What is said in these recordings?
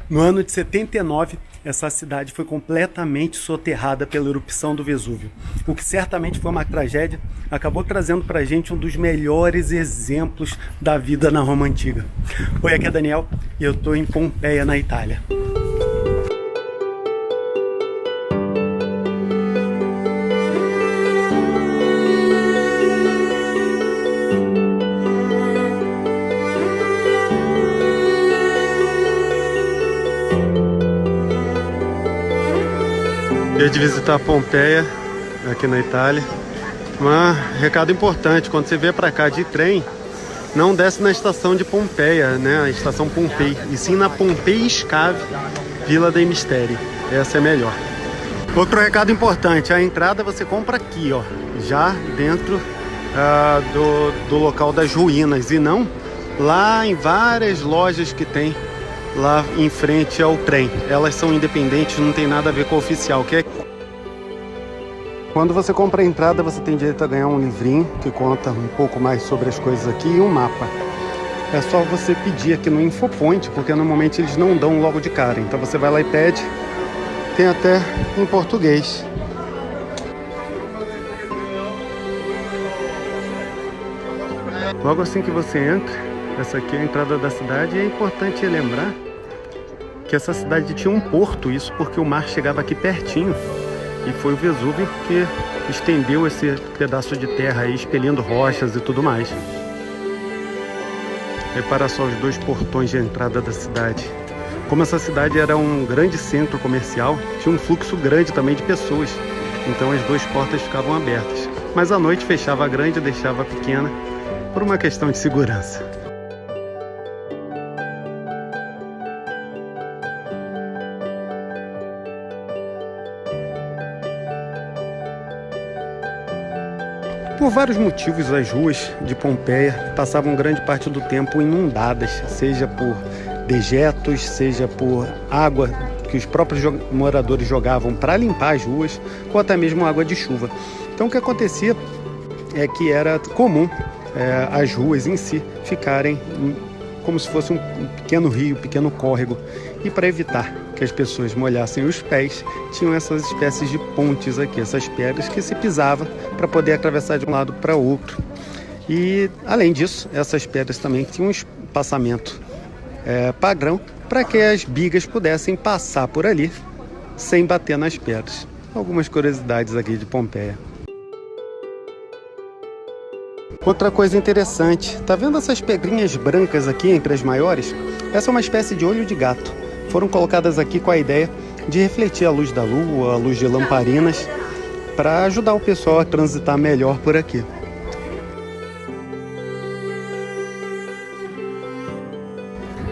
No ano de 79, essa cidade foi completamente soterrada pela erupção do Vesúvio, o que certamente foi uma tragédia, acabou trazendo para a gente um dos melhores exemplos da vida na Roma Antiga. Oi, aqui é Daniel e eu estou em Pompeia, na Itália. Dia de visitar Pompeia, aqui na Itália. Um recado importante, quando você vier para cá de trem, não desce na estação de Pompeia, né? A estação Pompei, e sim na Pompei Scave, Villa dei Misteri. Essa é melhor. Outro recado importante, a entrada você compra aqui, ó, já dentro do local das ruínas, e não lá em várias lojas que tem lá em frente ao trem. Elas são independentes, não tem nada a ver com o oficial. Quando você compra a entrada, você tem direito a ganhar um livrinho que conta um pouco mais sobre as coisas aqui e um mapa. É só você pedir aqui no Infopoint, porque normalmente eles não dão logo de cara. Então você vai lá e pede. Tem até em português. Logo assim que você entra, essa aqui é a entrada da cidade, e é importante lembrar que essa cidade tinha um porto, isso porque o mar chegava aqui pertinho, e foi o Vesúvio que estendeu esse pedaço de terra aí, expelindo rochas e tudo mais. Repara só os dois portões de entrada da cidade. Como essa cidade era um grande centro comercial, tinha um fluxo grande também de pessoas, então as duas portas ficavam abertas. Mas à noite fechava a grande e deixava a pequena, por uma questão de segurança. Por vários motivos, as ruas de Pompeia passavam grande parte do tempo inundadas, seja por dejetos, seja por água que os próprios moradores jogavam para limpar as ruas, ou até mesmo água de chuva. Então o que acontecia é que era comum as ruas em si ficarem como se fosse um pequeno rio, um pequeno córrego. E para evitar que as pessoas molhassem os pés, tinham essas espécies de pontes aqui, essas pedras que se pisava para poder atravessar de um lado para outro. E além disso, essas pedras também tinham um espaçamento padrão para que as bigas pudessem passar por ali sem bater nas pedras. Algumas curiosidades aqui de Pompeia. Outra coisa interessante, tá vendo essas pedrinhas brancas aqui entre as maiores? Essa é uma espécie de olho de gato. Foram colocadas aqui com a ideia de refletir a luz da lua, a luz de lamparinas, para ajudar o pessoal a transitar melhor por aqui.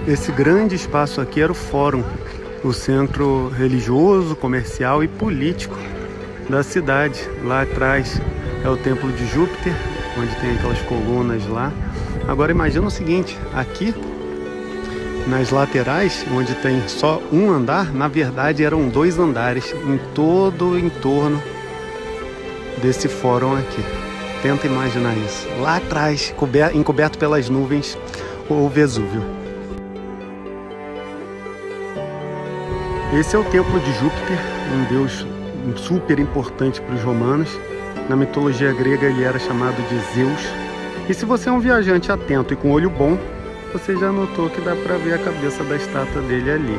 Esse grande espaço aqui era o Fórum, o centro religioso, comercial e político da cidade. Lá atrás é o Templo de Júpiter, onde tem aquelas colunas lá. Agora imagina o seguinte, aqui nas laterais, onde tem só um andar, na verdade eram 2 andares em todo o entorno desse fórum aqui. Tenta imaginar isso. Lá atrás, encoberto pelas nuvens, o Vesúvio. Esse é o Templo de Júpiter, um deus super importante para os romanos. Na mitologia grega ele era chamado de Zeus. E se você é um viajante atento e com olho bom, você já notou que dá para ver a cabeça da estátua dele ali.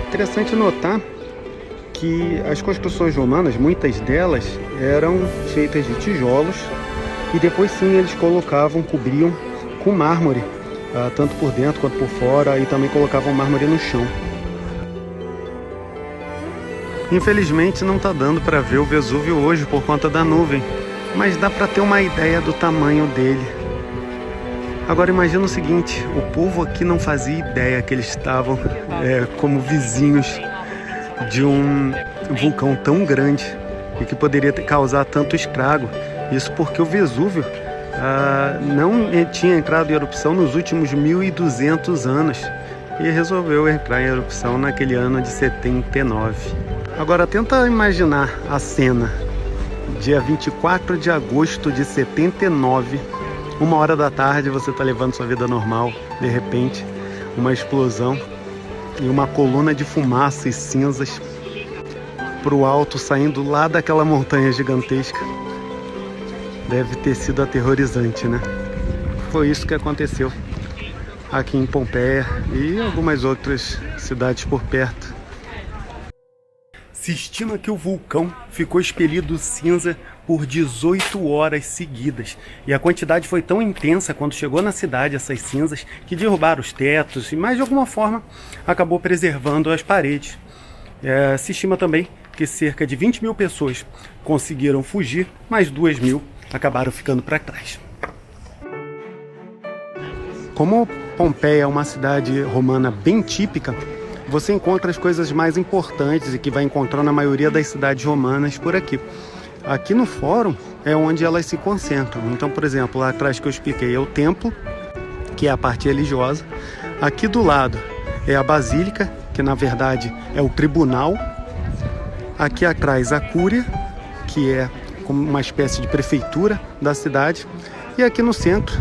Interessante notar que as construções romanas, muitas delas eram feitas de tijolos e depois sim eles cobriam com mármore, tanto por dentro quanto por fora, e também colocavam mármore no chão. Infelizmente não está dando para ver o Vesúvio hoje por conta da nuvem, mas dá para ter uma ideia do tamanho dele. Agora imagina o seguinte, o povo aqui não fazia ideia que eles estavam como vizinhos de um vulcão tão grande e que poderia causar tanto estrago. Isso porque o Vesúvio não tinha entrado em erupção nos últimos 1.200 anos e resolveu entrar em erupção naquele ano de 79. Agora tenta imaginar a cena. Dia 24 de agosto de 79, 1h da tarde, você está levando sua vida normal, de repente, uma explosão e uma coluna de fumaça e cinzas para o alto, saindo lá daquela montanha gigantesca. Deve ter sido aterrorizante, né? Foi isso que aconteceu aqui em Pompeia e algumas outras cidades por perto. Se estima que o vulcão ficou expelindo cinza por 18 horas seguidas. E a quantidade foi tão intensa quando chegou na cidade, essas cinzas, que derrubaram os tetos e, mais de alguma forma, acabou preservando as paredes. Se estima também que cerca de 20 mil pessoas conseguiram fugir, mas 2 mil acabaram ficando para trás. Como Pompeia é uma cidade romana bem típica, você encontra as coisas mais importantes e que vai encontrar na maioria das cidades romanas por aqui. Aqui no fórum é onde elas se concentram. Então, por exemplo, lá atrás que eu expliquei é o templo, que é a parte religiosa. Aqui do lado é a basílica, que na verdade é o tribunal. Aqui atrás a cúria, que é como uma espécie de prefeitura da cidade. E aqui no centro,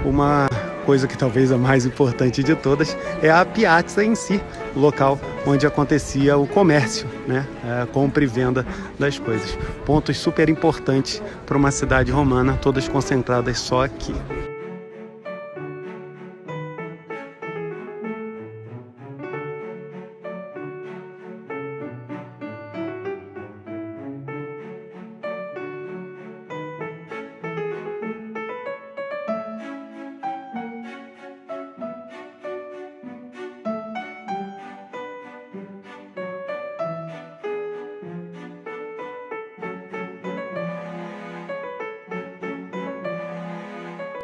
uma coisa que talvez a mais importante de todas é a piazza em si, o local onde acontecia o comércio, né? A compra e venda das coisas. Pontos super importantes para uma cidade romana, todas concentradas só aqui.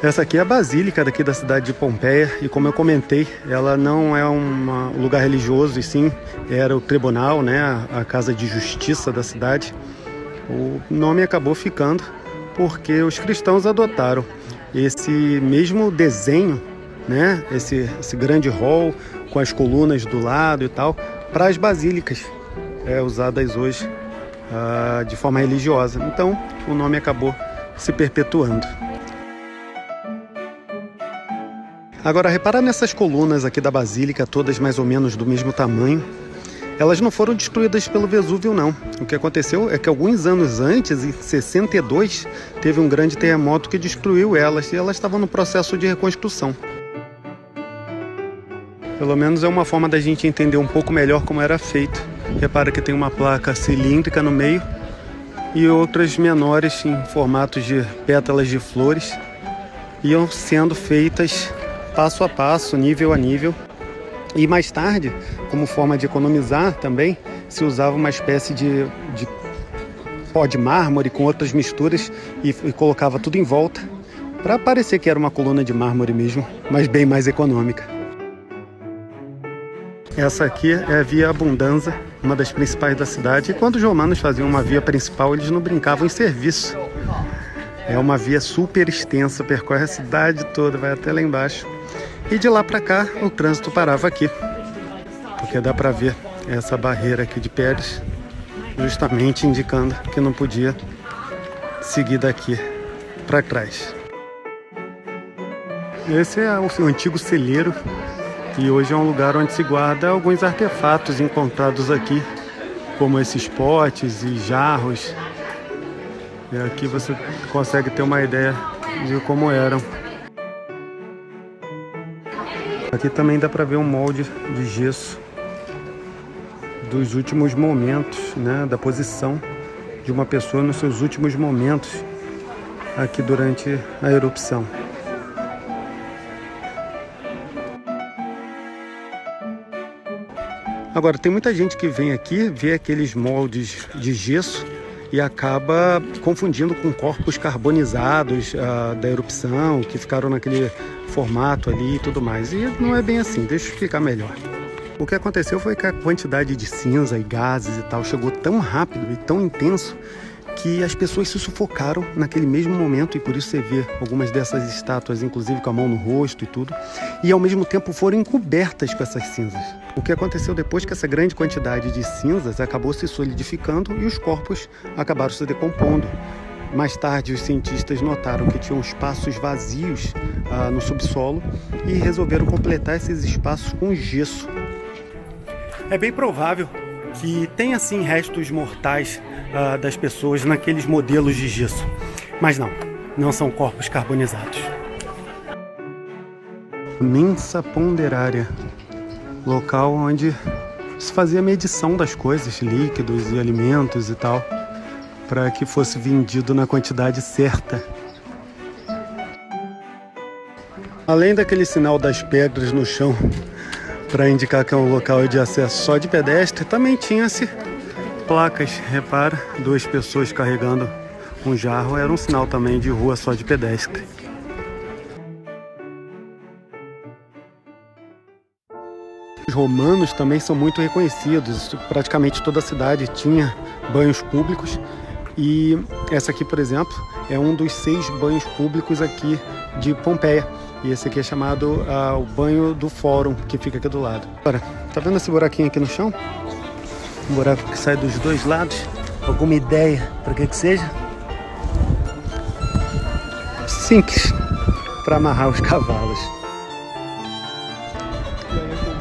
Essa aqui é a basílica daqui da cidade de Pompeia e, como eu comentei, ela não é um lugar religioso, e sim era o tribunal, né, a casa de justiça da cidade. O nome acabou ficando porque os cristãos adotaram esse mesmo desenho, né, esse grande hall com as colunas do lado e tal, para as basílicas usadas hoje de forma religiosa. Então o nome acabou se perpetuando. Agora, repara nessas colunas aqui da basílica, todas mais ou menos do mesmo tamanho. Elas não foram destruídas pelo Vesúvio, não. O que aconteceu é que alguns anos antes, em 62, teve um grande terremoto que destruiu elas, e elas estavam no processo de reconstrução. Pelo menos é uma forma da gente entender um pouco melhor como era feito. Repara que tem uma placa cilíndrica no meio e outras menores em formatos de pétalas de flores. Iam sendo feitas passo a passo, nível a nível. E mais tarde, como forma de economizar também, se usava uma espécie de pó de mármore com outras misturas e colocava tudo em volta para parecer que era uma coluna de mármore mesmo, mas bem mais econômica. Essa aqui é a Via Abundanza, uma das principais da cidade. E quando os romanos faziam uma via principal, eles não brincavam em serviço. É uma via super extensa, percorre a cidade toda, vai até lá embaixo. E de lá para cá, o trânsito parava aqui, porque dá para ver essa barreira aqui de pedras, justamente indicando que não podia seguir daqui para trás. Esse é o antigo celeiro, e hoje é um lugar onde se guarda alguns artefatos encontrados aqui, como esses potes e jarros. E aqui você consegue ter uma ideia de como eram. Aqui também dá para ver um molde de gesso dos últimos momentos, né, da posição de uma pessoa nos seus últimos momentos aqui durante a erupção. Agora, tem muita gente que vem aqui, vê aqueles moldes de gesso e acaba confundindo com corpos carbonizados da erupção, que ficaram naquele formato ali e tudo mais. E não é bem assim, deixa eu explicar melhor. O que aconteceu foi que a quantidade de cinza e gases e tal chegou tão rápido e tão intenso que as pessoas se sufocaram naquele mesmo momento, e por isso você vê algumas dessas estátuas, inclusive com a mão no rosto e tudo, e ao mesmo tempo foram encobertas com essas cinzas. O que aconteceu depois que essa grande quantidade de cinzas acabou se solidificando e os corpos acabaram se decompondo. Mais tarde, os cientistas notaram que tinham espaços vazios no subsolo e resolveram completar esses espaços com gesso. É bem provável que tenha sim restos mortais das pessoas naqueles modelos de gesso, mas não são corpos carbonizados. Mensa Ponderária, local onde se fazia medição das coisas, líquidos e alimentos e tal, para que fosse vendido na quantidade certa. Além daquele sinal das pedras no chão para indicar que é um local de acesso só de pedestre, também tinha-se placas. Repara, 2 pessoas carregando um jarro, era um sinal também de rua só de pedestre. Os romanos também são muito reconhecidos, praticamente toda a cidade tinha banhos públicos. E essa aqui, por exemplo, é um dos 6 banhos públicos aqui de Pompeia. E esse aqui é chamado o banho do Fórum, que fica aqui do lado. Olha, tá vendo esse buraquinho aqui no chão? Um buraco que sai dos 2 lados. Alguma ideia para que seja? Sinks para amarrar os cavalos.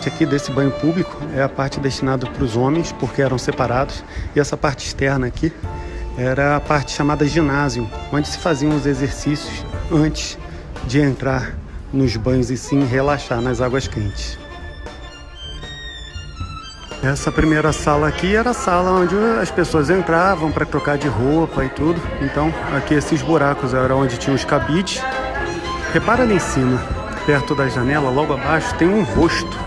Esse aqui desse banho público é a parte destinada para os homens, porque eram separados. E essa parte externa aqui era a parte chamada ginásio, onde se faziam os exercícios antes de entrar nos banhos e sim relaxar nas águas quentes. Essa primeira sala aqui era a sala onde as pessoas entravam para trocar de roupa e tudo. Então aqui esses buracos eram onde tinham os cabides. Repara ali em cima, perto da janela, logo abaixo, tem um rosto.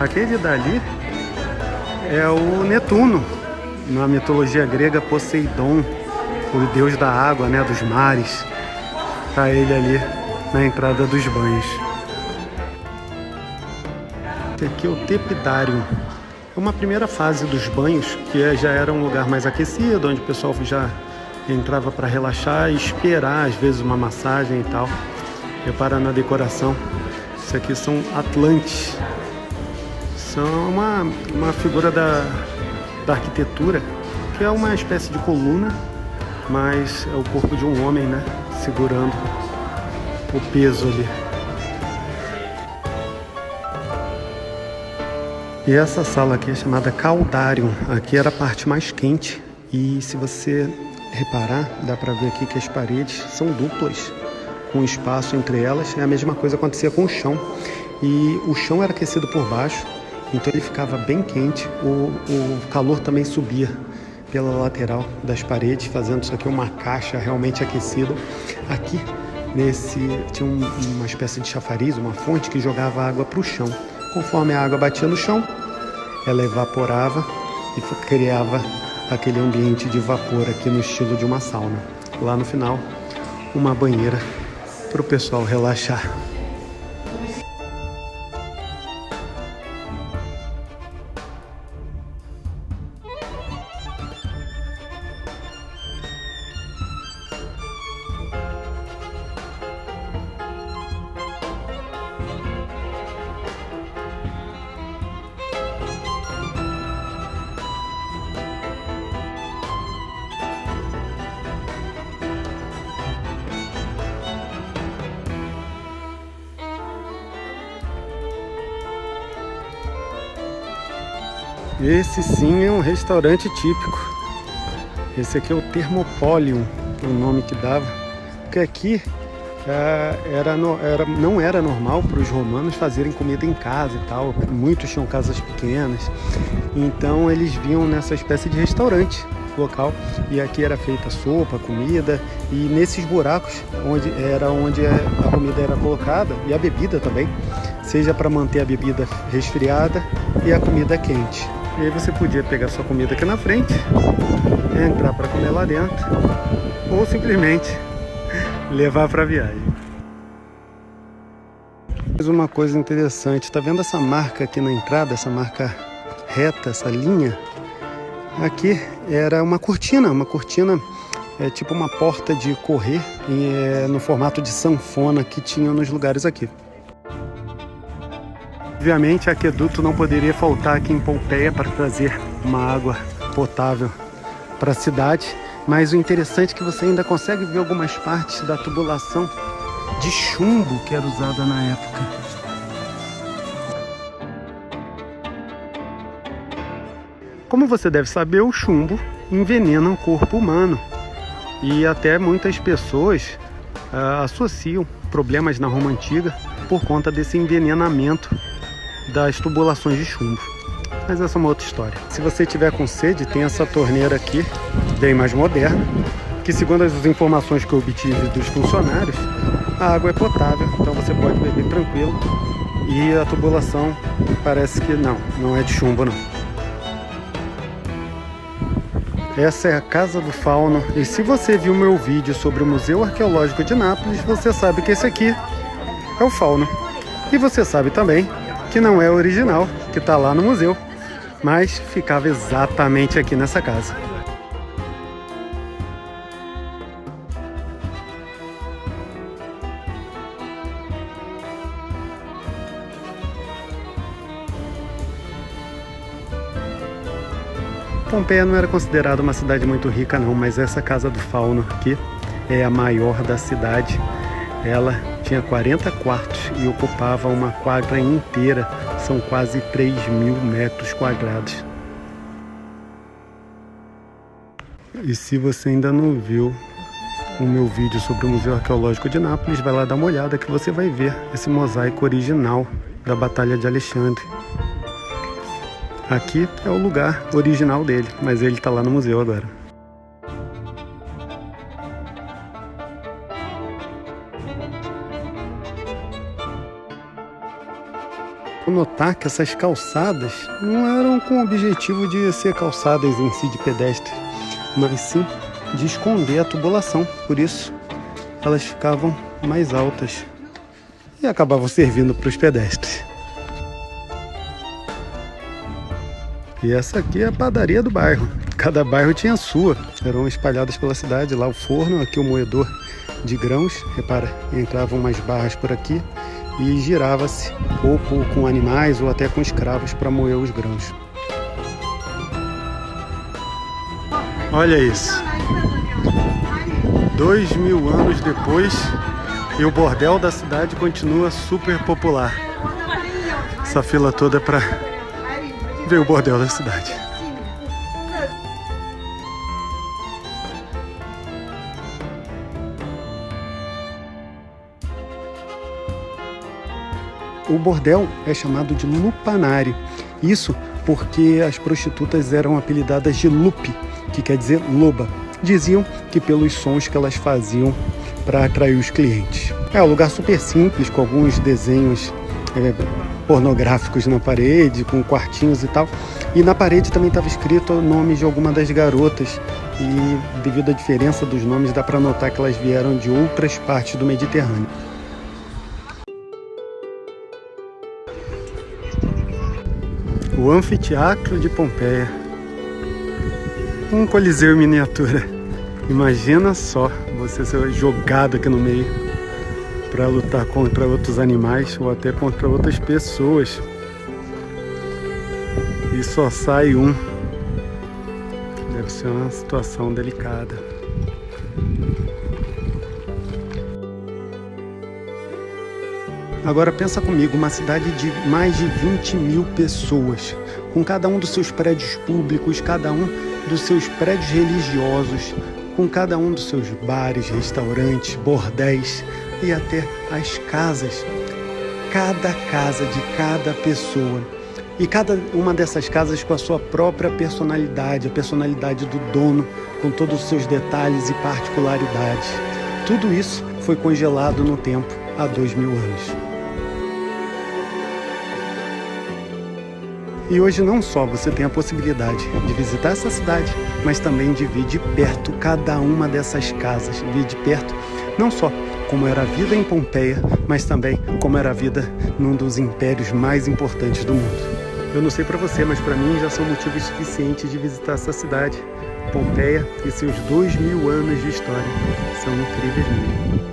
Aquele dali é o Netuno. Na mitologia grega, Poseidon, o deus da água, né, dos mares. Tá ele ali na entrada dos banhos. Esse aqui é o Tepidário. É uma primeira fase dos banhos, que já era um lugar mais aquecido, onde o pessoal já entrava para relaxar e esperar, às vezes, uma massagem e tal. Repara na decoração. Isso aqui são atlantes. São uma figura da arquitetura, que é uma espécie de coluna, mas é o corpo de um homem, né, segurando o peso ali. E essa sala aqui é chamada Caudário. Aqui era a parte mais quente e, se você reparar, dá para ver aqui que as paredes são duplas, com espaço entre elas. É a mesma coisa acontecia com o chão, e o chão era aquecido por baixo. Então ele ficava bem quente, o calor também subia pela lateral das paredes, fazendo isso aqui uma caixa realmente aquecida. Aqui tinha uma espécie de chafariz, uma fonte que jogava água para o chão. Conforme a água batia no chão, ela evaporava e criava aquele ambiente de vapor aqui no estilo de uma sauna. Lá no final, uma banheira para o pessoal relaxar. Esse sim é um restaurante típico. Esse aqui é o Thermopolium, o nome que dava. Porque aqui não era normal para os romanos fazerem comida em casa e tal. Muitos tinham casas pequenas. Então eles vinham nessa espécie de restaurante local. E aqui era feita sopa, comida. E nesses buracos, onde a comida era colocada, e a bebida também, seja para manter a bebida resfriada e a comida quente. E aí você podia pegar sua comida aqui na frente, entrar para comer lá dentro, ou simplesmente levar para a viagem. Mais uma coisa interessante, tá vendo essa marca aqui na entrada, essa marca reta, essa linha? Aqui era uma cortina é tipo uma porta de correr no formato de sanfona que tinha nos lugares aqui. Obviamente, aqueduto não poderia faltar aqui em Pompeia para trazer uma água potável para a cidade. Mas o interessante é que você ainda consegue ver algumas partes da tubulação de chumbo que era usada na época. Como você deve saber, o chumbo envenena o corpo humano. E até muitas pessoas associam problemas na Roma Antiga por conta desse envenenamento das tubulações de chumbo. Mas essa é uma outra história. Se você tiver com sede, tem essa torneira aqui, bem mais moderna, que segundo as informações que eu obtive dos funcionários, a água é potável, então você pode beber tranquilo. E a tubulação parece que não é de chumbo não. Essa é a Casa do Fauno, e se você viu meu vídeo sobre o Museu Arqueológico de Nápoles, você sabe que esse aqui é o Fauno. E você sabe também que não é o original, que está lá no museu, mas ficava exatamente aqui nessa casa. Pompeia não era considerada uma cidade muito rica não, mas essa Casa do Fauno aqui é a maior da cidade. Ela tinha 40 quartos e ocupava uma quadra inteira, são quase 3.000 metros quadrados. E se você ainda não viu o meu vídeo sobre o Museu Arqueológico de Nápoles, vai lá dar uma olhada que você vai ver esse mosaico original da Batalha de Alexandre. Aqui é o lugar original dele, mas ele está lá no museu agora. Vou notar que essas calçadas não eram com o objetivo de ser calçadas em si de pedestre, mas sim de esconder a tubulação. Por isso, elas ficavam mais altas e acabavam servindo para os pedestres. E essa aqui é a padaria do bairro. Cada bairro tinha a sua. Eram espalhadas pela cidade. Lá o forno, aqui o moedor de grãos. Repara, entravam umas barras por aqui e girava-se, ou com animais ou até com escravos para moer os grãos. Olha isso. 2000 anos depois e o bordel da cidade continua super popular. Essa fila toda é para ver o bordel da cidade. O bordel é chamado de lupanário. Isso porque as prostitutas eram apelidadas de lupe, que quer dizer loba. Diziam que pelos sons que elas faziam para atrair os clientes. É um lugar super simples, com alguns desenhos pornográficos na parede, com quartinhos e tal. E na parede também estava escrito o nome de alguma das garotas. E devido à diferença dos nomes, dá para notar que elas vieram de outras partes do Mediterrâneo. O Anfiteatro de Pompeia. Um coliseu em miniatura. Imagina só você ser jogado aqui no meio para lutar contra outros animais ou até contra outras pessoas. E só sai um. Deve ser uma situação delicada. Agora pensa comigo, uma cidade de mais de 20.000 pessoas, com cada um dos seus prédios públicos, cada um dos seus prédios religiosos, com cada um dos seus bares, restaurantes, bordéis e até as casas. Cada casa de cada pessoa. E cada uma dessas casas com a sua própria personalidade, a personalidade do dono, com todos os seus detalhes e particularidades. Tudo isso foi congelado no tempo há 2000 anos. E hoje não só você tem a possibilidade de visitar essa cidade, mas também de ver de perto cada uma dessas casas, ver de perto não só como era a vida em Pompeia, mas também como era a vida num dos impérios mais importantes do mundo. Eu não sei para você, mas para mim já são motivos suficientes de visitar essa cidade. Pompeia e seus 2000 anos de história são incríveis mesmo.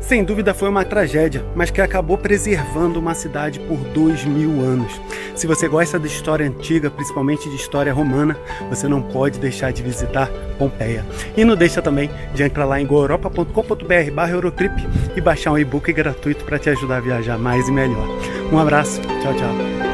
Sem dúvida foi uma tragédia, mas que acabou preservando uma cidade por 2000 anos. Se você gosta de história antiga, principalmente de história romana, você não pode deixar de visitar Pompeia. E não deixa também de entrar lá em goeuropa.com.br/Eurotrip e baixar um e-book gratuito para te ajudar a viajar mais e melhor. Um abraço, tchau, tchau.